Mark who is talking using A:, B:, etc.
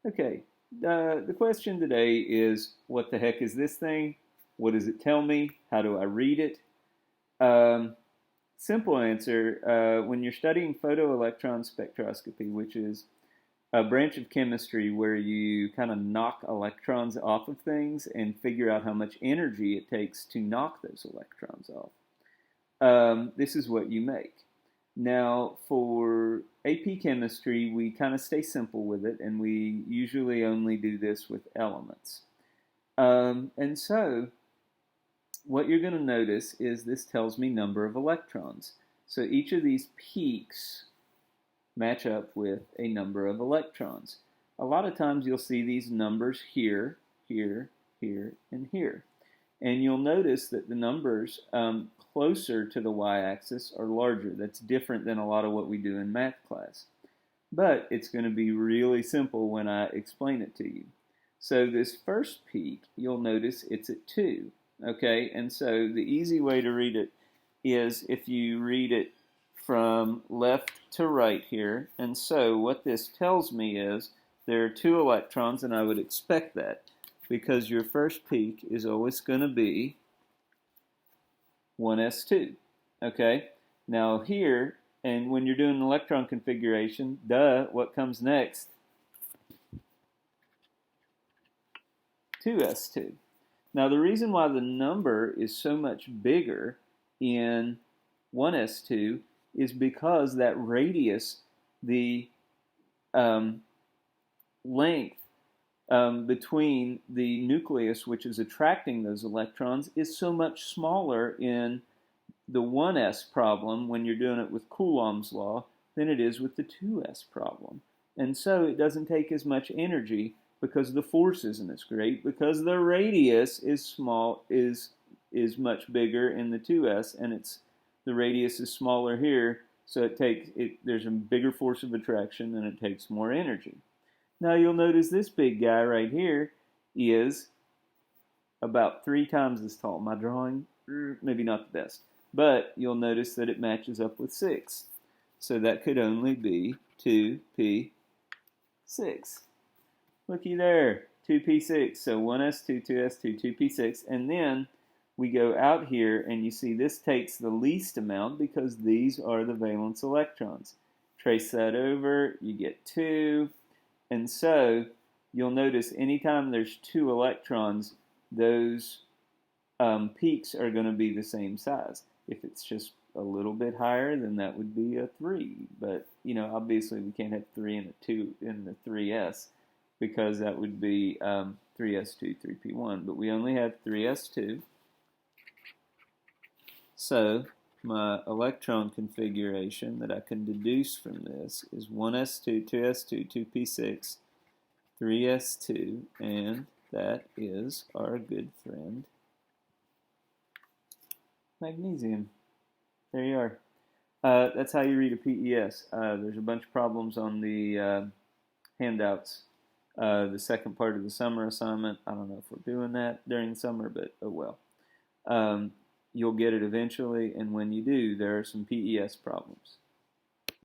A: Okay, the question today is what the heck is this thing? What does it tell me? How do I read it? Um, Simple answer, when you're studying photoelectron spectroscopy, which is a branch of chemistry where you kind of knock electrons off of things and figure out how much energy it takes to knock those electrons off. This is what you make. Now, for AP chemistry, we kind of stay simple with it, and we usually only do this with elements. And so, what you're going to notice is this tells me number of electrons. So each of these peaks match up with a number of electrons. A lot of times you'll see these numbers here, here, here, and here. And you'll notice that the numbers closer to the y-axis are larger. That's different than a lot of what we do in math class. But it's going to be really simple when I explain it to you. So this first peak, you'll notice it's at 2. Okay, and so the easy way to read it is if you read it from left to right here. And so what this tells me is there are 2 electrons, and I would expect that because your first peak is always going to be 1s2. Okay, now here, and when you're doing an electron configuration, what comes next? 2s2. Now the reason why the number is so much bigger in 1s2 is because that radius, the length between the nucleus, which is attracting those electrons, is so much smaller in the 1s problem when you're doing it with Coulomb's law than it is with the 2s problem. And so it doesn't take as much energy because the force isn't as great, because the radius is much bigger in the 2s, and the radius is smaller here, so there's a bigger force of attraction and it takes more energy. Now you'll notice this big guy right here is about 3 times as tall. My drawing, maybe not the best, but you'll notice that it matches up with 6. So that could only be 2p6. Looky there, 2p6. So 1s2, 2s2, 2p6. And then we go out here and you see this takes the least amount because these are the valence electrons. Trace that over, you get 2. And so you'll notice anytime there's 2 electrons, those peaks are going to be the same size. If it's just a little bit higher, then that would be a 3. But, obviously we can't have 3 and a 2 in the 3s because that would be 3s2, 3p1. But we only have 3s2. So my electron configuration that I can deduce from this is 1s2, 2s2, 2p6, 3s2, and that is our good friend magnesium. There you are. That's how you read a PES. There's a bunch of problems on the handouts. The second part of the summer assignment, I don't know if we're doing that during the summer, but oh well. You'll get it eventually, and when you do, there are some PES problems.